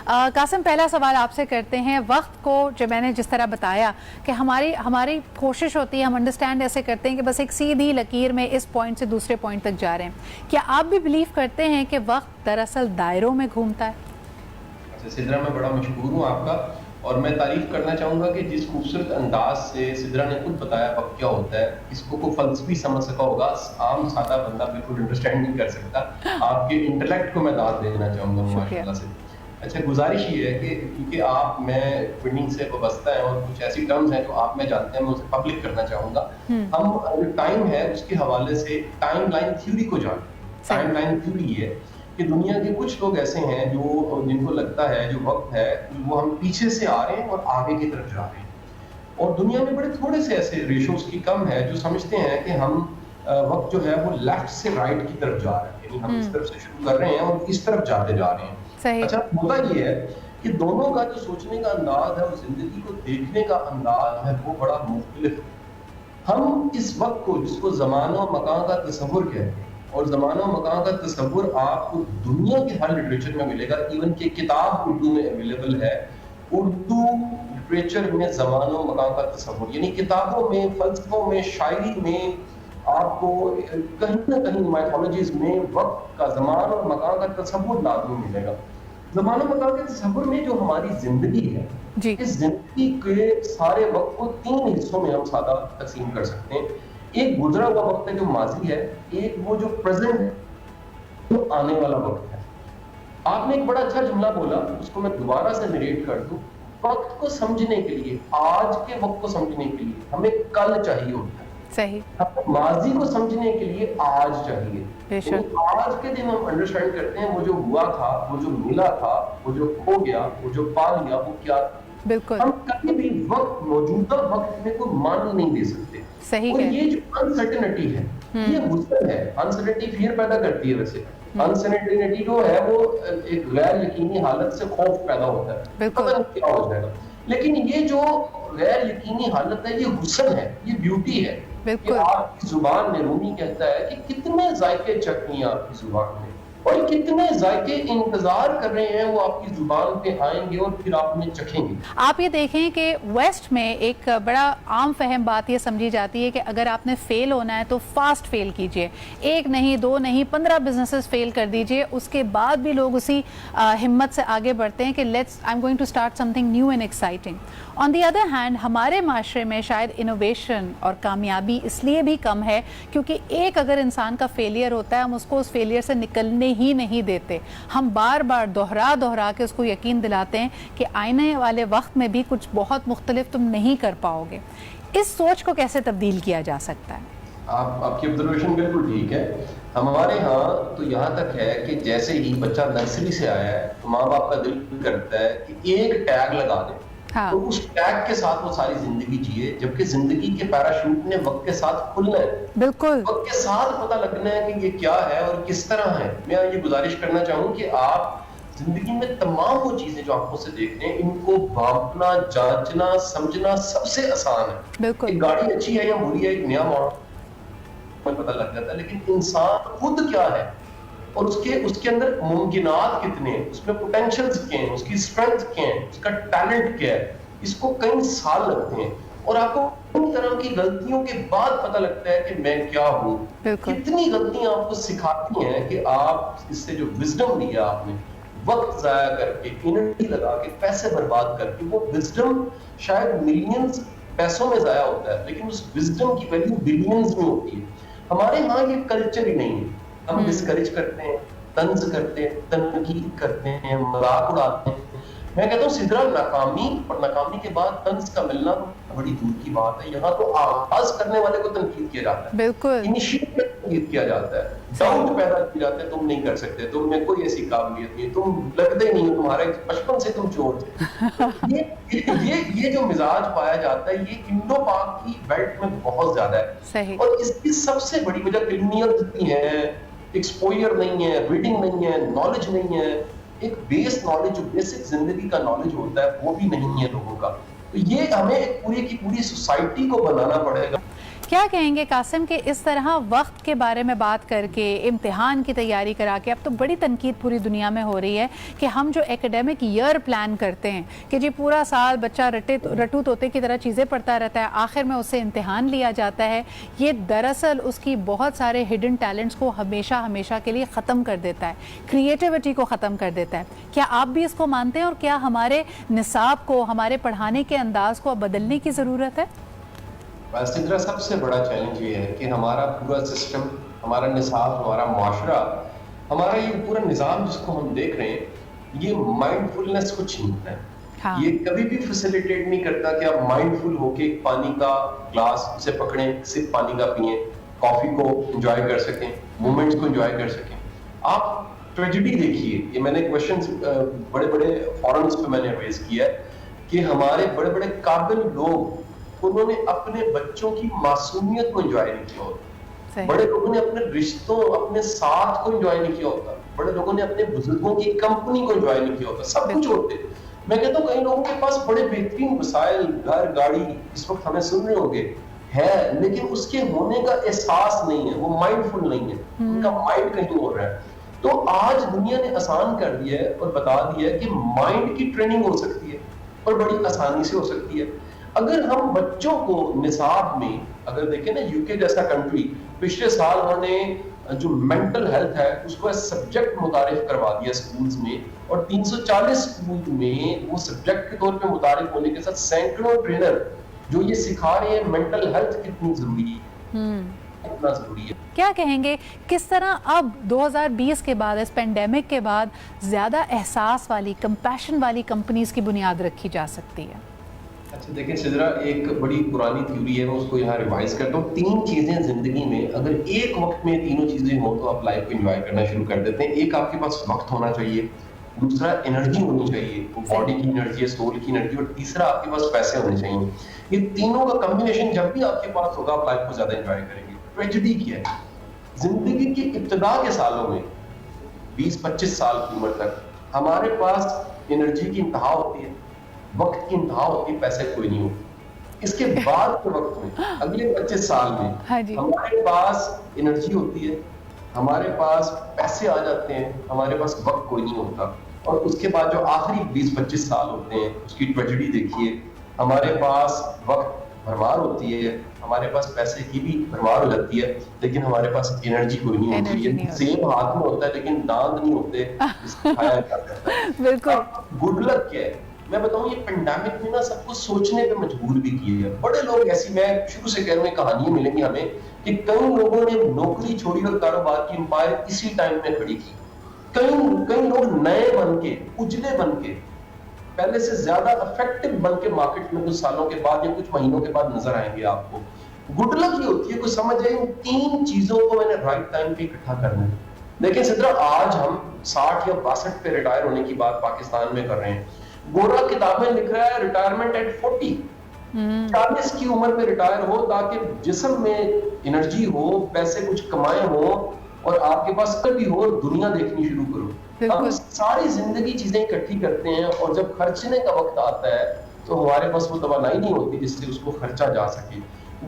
قاسم پہلا سوال آپ سے کرتے ہیں. وقت کو جو میں نے جس طرح بتایا کہ ہماری کوشش ہوتی ہے, ہم انڈرسٹینڈ ایسے کرتے ہیں کہ بس ایک سیدھی لکیر میں اس پوائنٹ سے دوسرے پوائنٹ تک جا رہے ہیں. کیا آپ بھی بلیو کرتے ہیں کہ وقت دراصل دائروں میں گھومتا ہے؟ سدرا میں بڑا مشکور ہوں آپ کا, اور میں تعریف کرنا چاہوں گا کہ جس خوبصورت انداز سے سدرا نے خود بتایا وقت کیا ہوتا ہے, اس کو کوئی فلسفی سمجھ سکا ہوگا, عام سادہ بندہ بالکل انڈرسٹینڈ نہیں کر سکتا. آپ کے انٹلیکٹ کو میں داد دینا چاہوں گا ماشاء اللہ سے. اچھا, گزارش یہ ہے کہ کیونکہ آپ میں فنڈنگ سے وابستہ ہیں اور کچھ ایسی ٹرمز ہیں جو آپ میں جانتے ہیں, میں اسے پبلک کرنا چاہوں گا. ہم جو ٹائم ہے اس کے حوالے سے ٹائم لائن تھیوری کو جانیں. ٹائم لائن تھیوری یہ ہے کہ دنیا کے کچھ لوگ ایسے ہیں جو جن کو لگتا ہے جو وقت ہے وہ ہم پیچھے سے آ رہے ہیں اور آگے کی طرف جا رہے ہیں, اور دنیا میں بڑے تھوڑے سے ایسے ریشوز کی کم ہے جو سمجھتے ہیں کہ ہم وقت جو ہے وہ لیفٹ سے رائٹ کی طرف جا رہے ہیں, یعنی ہم اس طرف سے شروع کر رہے ہیں اور اس طرف جاتے جا رہے ہیں. اچھا, ہوتا یہ ہے کہ دونوں کا جو سوچنے کا انداز ہے اور زندگی کو دیکھنے کا انداز ہے وہ بڑا مختلف ہے. ہم اس وقت کو جس کو زمان و مکان کا تصور کہتے ہیں, اور زمان و مکان کا تصور آپ کو دنیا کے ہر لٹریچر میں ملے گا, ایون کہ کتاب اردو میں اویلیبل ہے. اردو لٹریچر میں زمان و مکان کا تصور, یعنی کتابوں میں, فلسفوں میں, شاعری میں آپ کو کہیں نہ کہیں مائتھولوجیز میں وقت کا, زمان اور مکان کا تصور لازمی ملے گا. زمان و مکان کے تصور میں جو ہماری زندگی ہے, اس زندگی کے سارے وقت کو 3 حصوں میں ہم سادہ تقسیم کر سکتے ہیں. ایک گزرا ہوا وقت ہے جو ماضی ہے, ایک وہ جو پریزنٹ ہے جو آنے والا وقت ہے. آپ نے ایک بڑا اچھا جملہ بولا, اس کو میں دوبارہ سے نریٹ کر دوں. وقت کو سمجھنے کے لیے, آج کے وقت کو سمجھنے کے لیے ہمیں کل چاہیے ہوتا ہے. صحیح. ماضی کو سمجھنے کے لیے آج چاہیے. آج کے دن ہم انڈرسٹینڈ کرتے ہیں وہ جو ہوا تھا, وہ جو ملا تھا, وہ جو کھو گیا, وہ جو پا لیا, وہ کیا تھا. بالکل. ہم کبھی بھی وقت, موجودہ وقت میں کوئی معنی نہیں دے سکتے. اور یہ جو انسرٹنٹی ہے یہ حسن ہے. انسرٹنٹی فیئر پیدا کرتی ہے. ویسے انسرٹنٹی جو ہے وہ ایک غیر یقینی حالت سے خوف پیدا ہوتا ہے, پتہ نہیں کیا ہو جائے گا. لیکن یہ جو غیر یقینی حالت ہے یہ حسن ہے, یہ بیوٹی ہے. کہ آپ کی زبان میں, رومی کہتا ہے کہ کتنے ذائقے چکھنی آپ کی زبان میں, اور کتنے ذائقے انتظار کر رہے ہیں وہ آپ کی زبان پہ آئیں گے اور پھر آپ انہیں چکھیں گے. آپ یہ دیکھیں کہ ویسٹ میں ایک بڑا عام فہم بات یہ سمجھی جاتی ہے کہ اگر آپ نے فیل ہونا ہے تو فاسٹ فیل کیجئے, 1 نہیں 2 نہیں 15 بزنسز فیل کر دیجئے, اس کے بعد بھی لوگ اسی ہمت سے آگے بڑھتے ہیں کہ I'm going to start something new and exciting. On the other hand, ہمارے معاشرے میں شاید انوویشن اور کامیابی اس لیے بھی کم ہے کیونکہ ایک اگر انسان کا فیلئر ہوتا ہے ہم اس کو اس فیلئر سے نکلنے ہی نہیں دیتے. ہم بار بار دہرا کے اس کو یقین دلاتے ہیں کہ آنے والے وقت میں بھی کچھ بہت مختلف تم نہیں کر پاؤ گے. اس سوچ کو کیسے تبدیل کیا جا سکتا ہے؟ آپ کی آبزرویشن بالکل ٹھیک ہے. ہمارے ہاں تو یہاں تک ہے کہ جیسے ہی بچہ نرسری سے آیا ہے تو ماں باپ کا دل کرتا ہے کہ ایک ٹیگ لگا دیں, تو اس ٹیگ کے ساتھ وہ ساری زندگی جیے, جبکہ زندگی کے پیراشوٹ نے وقت کے ساتھ کھلنا ہے. بالکل. وقت کے ساتھ پتہ لگنا ہے کہ یہ کیا ہے اور کس طرح ہے. میں یہ گزارش کرنا چاہوں کہ آپ زندگی میں تمام وہ چیزیں جو آنکھوں سے دیکھتے ہیں ان کو بھانپنا, جانچنا, سمجھنا سب سے آسان ہے. بالکل. ایک گاڑی اچھی ہے یا بری ہے, ایک نیا ماڈل پتہ لگ جاتا ہے, لیکن انسان خود کیا ہے اور اس کے اندر ممکنات کتنے ہیں, اس میں پوٹینشلز کیا ہیں, اس کی اسٹرینتھ کیا ہے, اس کا ٹیلنٹ کیا ہے, اس کو کئی سال لگتے ہیں. اور آپ کو ان طرح کی غلطیوں کے بعد پتہ لگتا ہے کہ میں کیا ہوں. کتنی غلطیاں آپ کو سکھاتی ہیں کہ آپ اس سے جو وزڈم لیا آپ نے, وقت ضائع کر کے, انرجی لگا کے, پیسے برباد کر کے, وہ وزڈم شاید ملینز پیسوں میں ضائع ہوتا ہے لیکن اس وزڈم کی ویلیو بلینز میں ہوتی ہے. ہمارے ہاں یہ کلچر ہی نہیں ہے. ہم ڈسکریج کرتے ہیں, طنز کرتے ہیں, تنقید کرتے ہیں, مذاق اڑاتے ہیں. میں کہتا ہوں سدرا, ناکامی اور ناکامی کے بعد طنز کا ملنا بڑی دور کی بات ہے. یہاں تو آغاز کرنے والے کو تنقید کیا جاتا ہے, بالکل انیشیٹ تنقید کیا جاتا ہے, ڈاؤٹ پیدا کیا جاتا ہے, تم نہیں کر سکتے, تم میں کوئی ایسی قابلیت نہیں, تم لگتے نہیں ہو, تمہارے بچپن سے تم چور تھے. یہ جو مزاج پایا جاتا ہے یہ انڈو پاک کی بیلٹ میں بہت زیادہ ہے. اور اس کی سب سے بڑی وجہ علمیت نہیں ہے, ایکسپوئر نہیں ہے, ریڈنگ نہیں ہے, نالج نہیں ہے, ایک بیس نالج جو بیسک زندگی کا نالج ہوتا ہے وہ بھی نہیں ہے لوگوں کا. تو یہ ہمیں ایک پوری کی پوری سوسائٹی کو بنانا پڑے گا. کیا کہیں گے قاسم کہ اس طرح وقت کے بارے میں بات کر کے امتحان کی تیاری کرا کے، اب تو بڑی تنقید پوری دنیا میں ہو رہی ہے کہ ہم جو ایکیڈیمک ایئر پلان کرتے ہیں کہ جی پورا سال بچہ رٹو طوطے کی طرح چیزیں پڑھتا رہتا ہے، آخر میں اس سے امتحان لیا جاتا ہے، یہ دراصل اس کی بہت سارے ہڈن ٹیلنٹس کو ہمیشہ کے لیے ختم کر دیتا ہے، کریٹیوٹی کو ختم کر دیتا ہے. کیا آپ بھی اس کو مانتے ہیں اور کیا ہمارے نصاب کو، ہمارے پڑھانے کے انداز کو اب بدلنے کی ضرورت ہے؟ سدرا سب سے بڑا چیلنج یہ ہے کہ ہمارا پورا سسٹم، ہمارا نصاب، ہمارا معاشرہ، ہمارا یہ پورا نظام جس کو ہم دیکھ رہے ہیں، یہ مائنڈ فلنس کو چھینتا ہے. یہ کبھی بھی فیسیلیٹیٹ نہیں کرتا کہ آپ مائنڈ فل ہو کے پانی کا گلاس اسے پکڑیں، صرف پانی کا پئیں، کافی کو انجوائے کر سکیں، مومنٹس کو انجوائے کر سکیں. آپ ٹریجڈی دیکھیے، یہ میں نے کویشچنز بڑے بڑے فورمز پہ میں نے ریز کیا ہے کہ ہمارے بڑے بڑے قابل لوگ، انہوں نے اپنے بچوں کی معصومیت کو انجوائے نہیں کیا ہوتا. بڑے لوگوں نے اپنے رشتوں، اپنے ساتھ کو انجوائے نہیں کیا ہوتا. بڑے لوگوں نے اپنے بزرگوں کی کمپنی کو انجوائے نہیں کیا ہوتا. سب کچھ ہوتے. میں کہتا ہوں کئی لوگوں کے پاس بڑے بہترین وسائل، گھر، گاڑی اس وقت ہمیں سن رہے ہوں گے ہے، لیکن اس کے ہونے کا احساس نہیں ہے، وہ مائنڈ فل نہیں ہے، ان کا مائنڈ کہیں ہو رہا ہے. تو آج دنیا نے آسان کر دیا ہے اور بتا دیا ہے کہ مائنڈ کی ٹریننگ ہو سکتی ہے اور بڑی آسانی سے ہو سکتی ہے. اگر ہم بچوں کو نصاب میں، اگر دیکھیں نا یو کے جیسا کنٹری، پچھلے سال انہوں نے جو مینٹل ہیلتھ ہے اس کو سبجیکٹ متعارف کروا دیا اسکولز میں، اور 340 اسکول میں وہ سبجیکٹ کے طور پہ متعارف ہونے کے ساتھ سینکڑوں ٹرینر جو یہ سکھا رہے ہیں مینٹل ہیلتھ کتنی ضروری ہے، کتنا ضروری ہے. کیا کہیں گے کس طرح اب 2020 کے بعد، اس پینڈیمک کے بعد، زیادہ احساس والی، کمپیشن والی کمپنیز کی بنیاد رکھی جا سکتی ہے؟ اچھا دیکھیں سدرا، ایک بڑی پرانی تھیوری ہے، میں اس کو یہاں ریوائز کرتا ہوں. 3 چیزیں زندگی میں اگر ایک وقت میں تینوں چیزیں ہوں تو آپ لائف کو انجوائے کرنا شروع کر دیتے ہیں. ایک آپ کے پاس وقت ہونا چاہیے، دوسرا انرجی ہونی چاہیے، وہ باڈی کی انرجی ہے، سول کی انرجی، اور تیسرا آپ کے پاس پیسے ہونے چاہیے. یہ تینوں کا کمبینیشن جب بھی آپ کے پاس ہوگا آپ لائف کو زیادہ انجوائے کریں گے. ٹریجڈی کیا ہے؟ زندگی کی ابتدا کے سالوں میں 20-25 سال کی عمر تک ہمارے پاس انرجی کی انتہا ہوتی ہے، وقت کی انتہا ہوتی ہے، پیسے کوئی نہیں ہوتے. اس کے بعد کے وقت میں اگلے 25 سال میں ہمارے پاس انرجی ہوتی ہے، ہمارے پاس پیسے آ جاتے ہیں، ہمارے پاس وقت کوئی نہیں ہوتا. اور اس کے بعد جو آخری 20-25 سال ہوتے ہیں اس کی ٹریجڈی دیکھیے. ہمارے پاس وقت بھرمار ہوتی ہے، ہمارے پاس پیسے کی بھی بھرمار ہو جاتی ہے، لیکن ہمارے پاس انرجی کوئی نہیں ہوتی. سیب ہاتھ میں ہوتا ہے لیکن دانت نہیں ہوتے جس کو کھایا جاتا ہے. بالکل. گڈ لک کیا ہے؟ میں بتاؤں یہ پینڈیمک میں نا سب کو سوچنے پہ مجبور بھی کیے ہیں. بڑے لوگ ایسی، میں شروع سے کہہ رہا ہوں کہانیاں ملیں گی ہمیں کہ کئی لوگوں نے نوکری چھوڑی اور کاروبار کی امپائر اسی ٹائم میں کھڑی کی. کئی لوگ نئے بن کے، اجلے بن کے، پہلے سے زیادہ افیکٹو بن کے مارکیٹ میں کچھ سالوں کے بعد یا کچھ مہینوں کے بعد نظر آئیں گے آپ کو. گڈ لک یہ ہوتی ہے کوئی سمجھ آئے ان 3 چیزوں کو میں نے رائٹ ٹائم پہ اکٹھا کرنا ہے. دیکھیں سدرا، آج ہم 60 یا 62 پہ ریٹائر ہونے کی بات پاکستان میں کر رہے ہیں. گورا کتابیں لکھ رہا ہے ریٹائرمنٹ ایٹ 40، 40 کی عمر میں ریٹائر ہو تاکہ جسم میں انرجی ہو، پیسے کچھ کمائے ہو اور آپ کے پاس کبھی ہو دنیا دیکھنی شروع کرو. ہم ساری زندگی چیزیں اکٹھی کرتے ہیں اور جب خرچنے کا وقت آتا ہے تو ہمارے پاس وہ توانائی نہیں ہوتی جس سے اس کو خرچا جا سکے.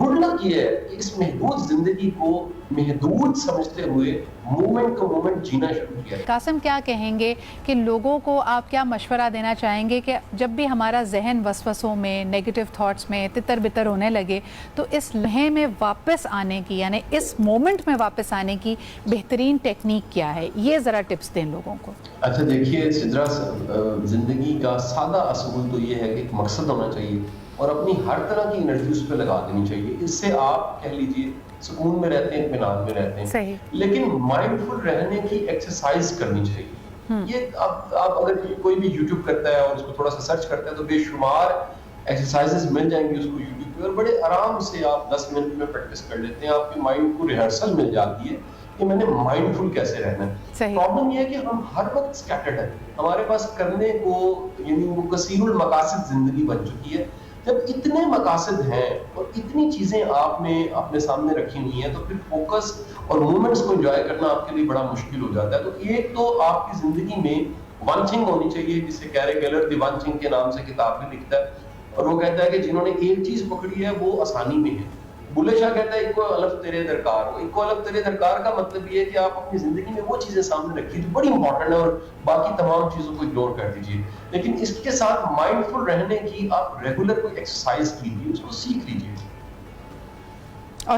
گڈ لک یہ ہے کہ اس محدود زندگی کو محدود سمجھتے ہوئے مومنٹ کو مومنٹ جینا شروع کیا. قاسم کیا کہیں گے کہ لوگوں کو آپ کیا مشورہ دینا چاہیں گے کہ جب بھی ہمارا ذہن وسوسوں میں، نیگیٹو تھاٹس میں تتر بتر ہونے لگے تو اس لمحے میں واپس آنے کی، یعنی اس مومنٹ میں واپس آنے کی بہترین ٹیکنیک کیا ہے؟ یہ ذرا ٹپس دیں لوگوں کو. اچھا دیکھیے سدرا، زندگی کا سادہ اصول تو یہ ہے کہ ایک مقصد ہونا چاہیے اور اپنی ہر طرح کی انرجی اس پہ لگا دینی چاہیے. اس سے آپ کہہ لیجیے سکون میں رہتے ہیں، اطمینان میں رہتے ہیں. صحیح. لیکن مائنڈ فل رہنے کی ایکسرسائز کرنی چاہیے. یہ آپ اگر کوئی بھی یوٹیوب کرتا ہے اور اس کو تھوڑا سا سرچ کرتا ہے تو بے شمار ایکسرسائزز مل جائیں گی اس کو یوٹیوب پہ، اور بڑے آرام سے آپ 10 منٹ میں پریکٹس کر لیتے ہیں. آپ کے مائنڈ کو ریہرسل مل جاتی ہے کہ میں نے مائنڈ فل کیسے رہنا ہے. پرابلم یہ ہے کہ ہم ہر وقت سکیٹرڈ ہیں، ہمارے پاس کرنے کو، یعنی وہ کثیر المقاصد زندگی بن چکی ہے. جب اتنے مقاصد ہیں اور اتنی چیزیں آپ نے اپنے سامنے رکھی ہوئی ہیں تو پھر فوکس اور مومنٹس کو انجوائے کرنا آپ کے لیے بڑا مشکل ہو جاتا ہے. تو ایک تو آپ کی زندگی میں ون تھنگ ہونی چاہیے، جسے گیری گیلر دی ون تھنگ کے نام سے کتاب بھی لکھتا ہے، اور وہ کہتا ہے کہ جنہوں نے ایک چیز پکڑی ہے وہ آسانی میں ہے، بلے شاہ کہتا ہے ایک کو الف تیرے درکار ہو. ایک کو الف تیرے درکار کا مطلب یہ ہے کہ آپ اپنی زندگی میں وہ چیزیں سامنے رکھیے جو بڑی امپورٹنٹ ہے اور باقی تمام چیزوں کو اگنور کر دیجیے. لیکن اس کے ساتھ مائنڈ فل رہنے کی آپ ریگولر کوئی ایکسرسائز کیجیے, اس کو سیکھ لیجیے.